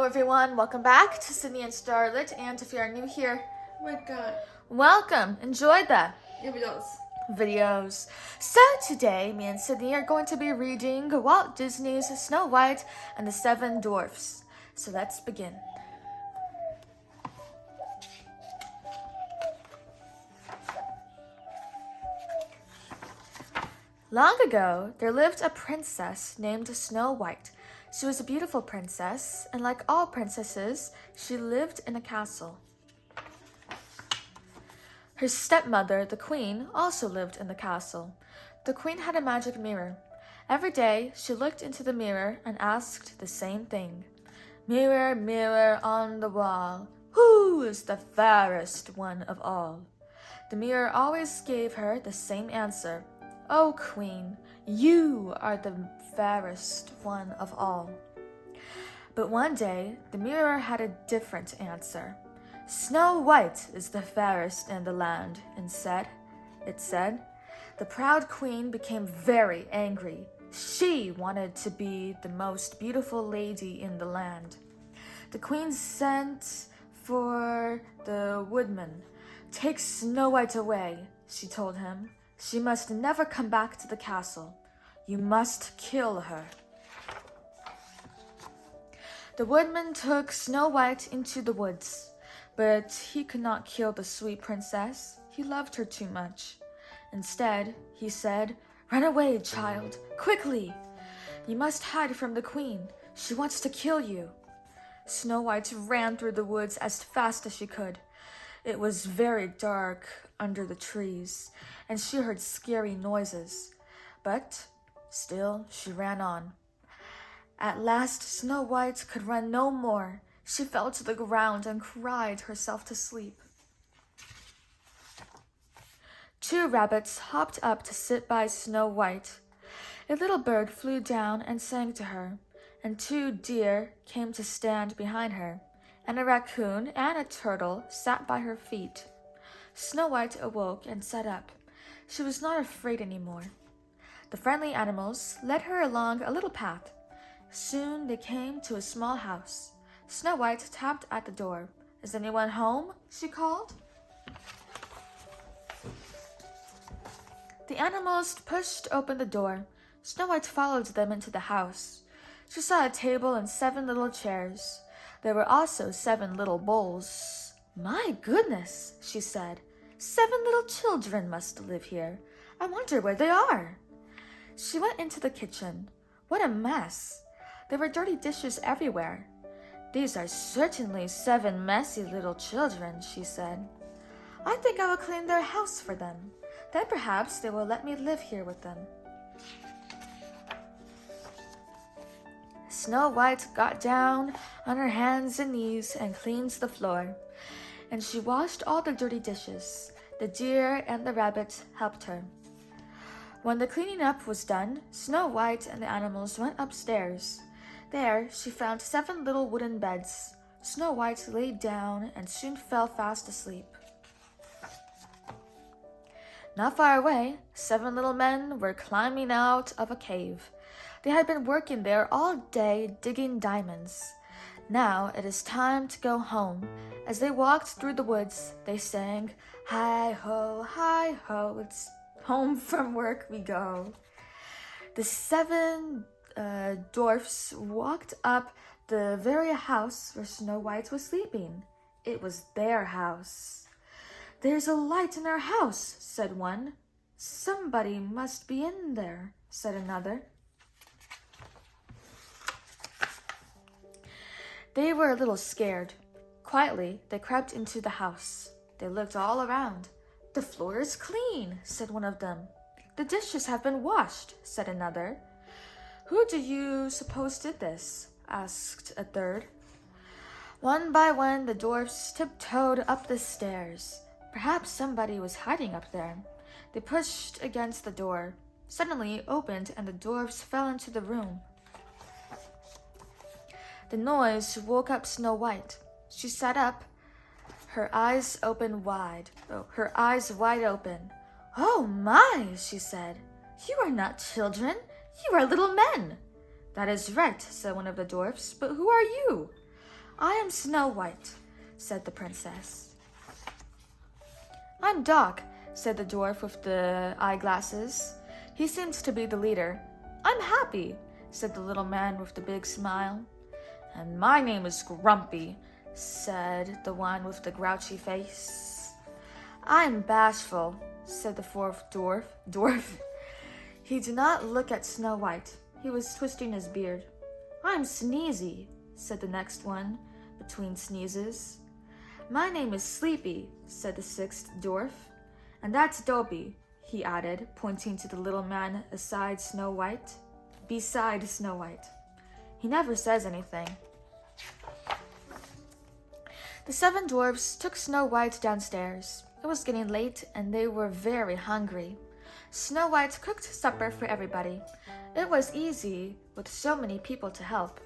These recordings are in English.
everyone, welcome back to Sydney and Starlet, and if you are new here, Oh my god. welcome, enjoy the videos. So today, me and Sydney are going to be reading Walt Disney's Snow White and the Seven Dwarfs. So let's begin. Long ago, there lived a princess named Snow White. She was a beautiful princess, and like all princesses, she lived in a castle. Her stepmother, the queen, also lived in the castle. The queen had a magic mirror. Every day, she looked into the mirror and asked the same thing. Mirror, mirror on the wall, who is the fairest one of all? The mirror always gave her the same answer. Oh, queen, you are the fairest one of all. But one day, the mirror had a different answer. Snow White is the fairest in the land, it said. The proud queen became very angry. She wanted to be the most beautiful lady in the land. The queen sent for the woodman. Take Snow White away, she told him. She must never come back to the castle. You must kill her. The woodman took Snow White into the woods, but he could not kill the sweet princess. He loved her too much. Instead, he said, Run away, child, quickly. You must hide from the queen. She wants to kill you. Snow White ran through the woods as fast as she could. It was very dark under the trees, and she heard scary noises. But still, she ran on. At last, Snow White could run no more. She fell to the ground and cried herself to sleep. Two rabbits hopped up to sit by Snow White. A little bird flew down and sang to her, and two deer came to stand behind her, and a raccoon and a turtle sat by her feet. Snow White awoke and sat up. She was not afraid anymore. The friendly animals led her along a little path. Soon they came to a small house. Snow White tapped at the door. Is anyone home? She called. The animals pushed open the door. Snow White followed them into the house. She saw a table and 7 little chairs. There were also 7 little bowls. My goodness, she said. 7 little children must live here. I wonder where they are. She went into the kitchen. What a mess. There were dirty dishes everywhere. These are certainly 7 messy little children, she said. I think I will clean their house for them. Then perhaps they will let me live here with them. Snow White got down on her hands and knees and cleaned the floor, and she washed all the dirty dishes. The deer and the rabbit helped her. When the cleaning up was done, Snow White and the animals went upstairs. There she found 7 little wooden beds. Snow White lay down and soon fell fast asleep. Not far away, 7 little men were climbing out of a cave. They had been working there all day digging diamonds. Now it is time to go home. As they walked through the woods, they sang, Hi ho, it's home from work we go. The 7 dwarfs walked up the very house where Snow White was sleeping. It was their house. There's a light in our house, said one. Somebody must be in there, said another. They were a little scared. Quietly, they crept into the house. They looked all around. The floor is clean, said one of them. The dishes have been washed, said another. Who do you suppose did this? Asked a third. One by one, the dwarfs tiptoed up the stairs. Perhaps somebody was hiding up there. They pushed against the door. Suddenly it opened and the dwarfs fell into the room. The noise woke up Snow White. She sat up, her eyes wide open. Oh my, she said. You are not children. You are little men. That is right, said one of the dwarfs. But who are you? I am Snow White, said the princess. I'm Doc, said the dwarf with the eyeglasses. He seemed to be the leader. I'm Happy, said the little man with the big smile. And my name is Grumpy, said the one with the grouchy face. I'm Bashful, said the fourth dwarf. He did not look at Snow White. He was twisting his beard. I'm Sneezy, said the next one, between sneezes. My name is Sleepy, said the sixth dwarf. And that's Dopey, he added, pointing to the little man beside Snow White. He never says anything. The seven dwarfs took Snow White downstairs. It was getting late, and they were very hungry. Snow White cooked supper for everybody. It was easy with so many people to help.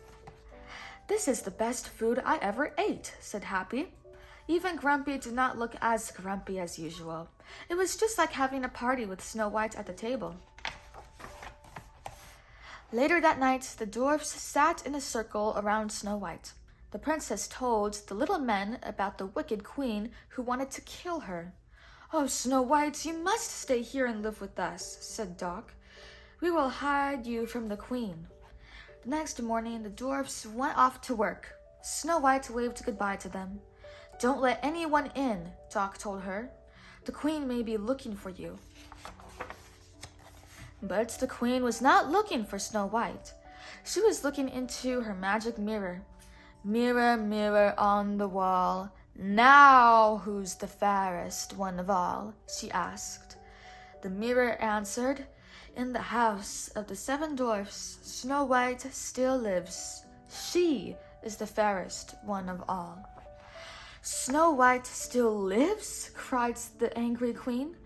This is the best food I ever ate, said Happy. Even Grumpy did not look as grumpy as usual. It was just like having a party with Snow White at the table. Later that night, the dwarfs sat in a circle around Snow White. The princess told the little men about the wicked queen who wanted to kill her. Oh, Snow White, you must stay here and live with us, said Doc. We will hide you from the queen. The next morning, the dwarfs went off to work. Snow White waved goodbye to them. Don't let anyone in, Doc told her. The queen may be looking for you. But the queen was not looking for Snow White. She was looking into her magic mirror. Mirror, mirror on the wall, now who's the fairest one of all? She asked. The mirror answered, in the house of the seven dwarfs, Snow White still lives. She is the fairest one of all. Snow White still lives? Cried the angry queen.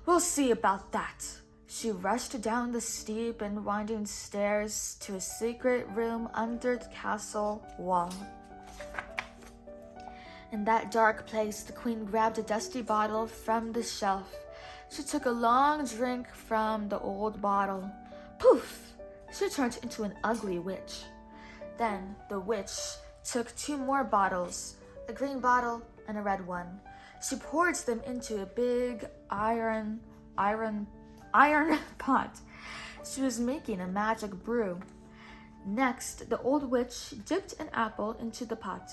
We'll see about that. She rushed down the steep and winding stairs to a secret room under the castle wall. In that dark place, the queen grabbed a dusty bottle from the shelf. She took a long drink from the old bottle. Poof! She turned into an ugly witch. Then the witch took two more bottles, a green bottle and a red one. She poured them into a big iron pot. She was making a magic brew. Next, the old witch dipped an apple into the pot.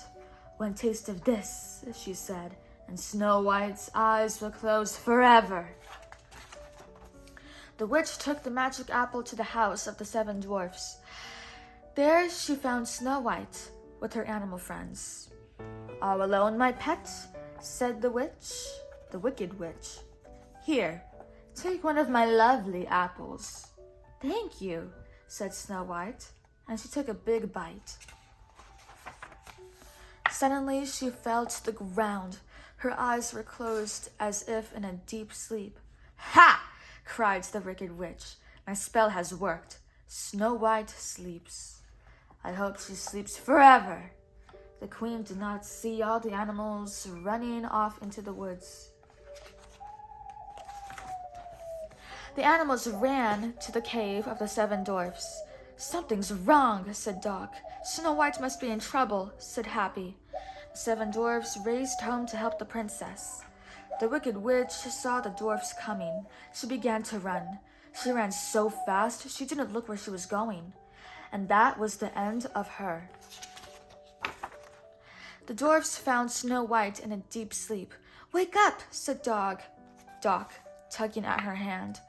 One taste of this, she said, and Snow White's eyes were closed forever. The witch took the magic apple to the house of the seven dwarfs. There she found Snow White with her animal friends. All alone, my pet, said the wicked witch. Here, take one of my lovely apples. Thank you, said Snow White, and she took a big bite. Suddenly she fell to the ground. Her eyes were closed as if in a deep sleep. Ha! Cried the wicked witch. My spell has worked. Snow White sleeps. I hope she sleeps forever. The queen did not see all the animals running off into the woods. The animals ran to the cave of the seven dwarfs. Something's wrong, said Doc. Snow White must be in trouble, said Happy. The seven dwarfs raced home to help the princess. The wicked witch saw the dwarfs coming. She began to run. She ran so fast she didn't look where she was going. And that was the end of her. The dwarfs found Snow White in a deep sleep. Wake up, said Doc, tugging at her hand.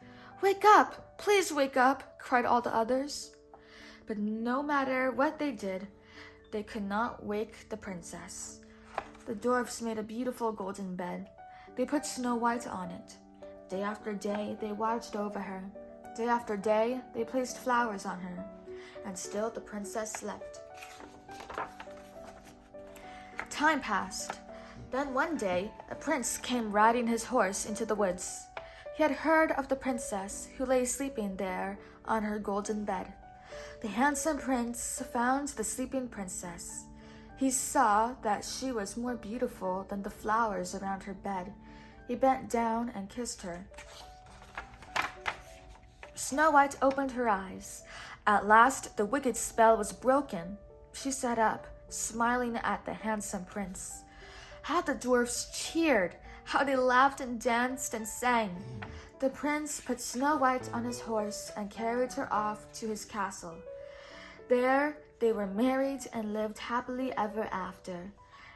Wake up! Please wake up! Cried all the others. But no matter what they did, they could not wake the princess. The dwarfs made a beautiful golden bed. They put Snow White on it. Day after day, they watched over her. Day after day, they placed flowers on her. And still the princess slept. Time passed. Then one day, a prince came riding his horse into the woods. He had heard of the princess who lay sleeping there on her golden bed. The handsome prince found the sleeping princess. He saw that she was more beautiful than the flowers around her bed. He bent down and kissed her. Snow White opened her eyes. At last, the wicked spell was broken. She sat up, smiling at the handsome prince. How the dwarfs cheered! How they laughed and danced and sang! The prince put Snow White on his horse and carried her off to his castle. There they were married and lived happily ever after.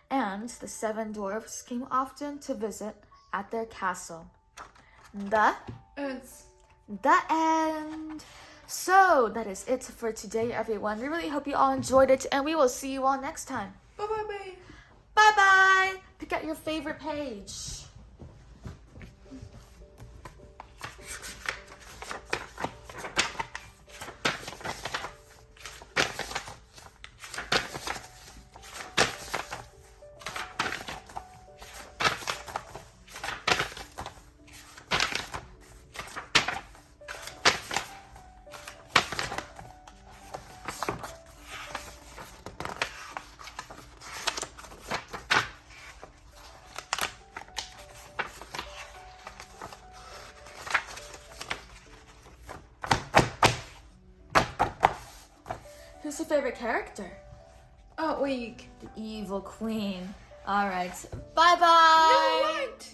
And the 7 dwarfs came often to visit at their castle. It's The end. So that is it for today, everyone. We really hope you all enjoyed it, and we will see you all next time. bye. Bye bye. Pick out your favorite page. Who's your favorite character? Oh, wait. The evil queen. All right. Bye bye. No, what?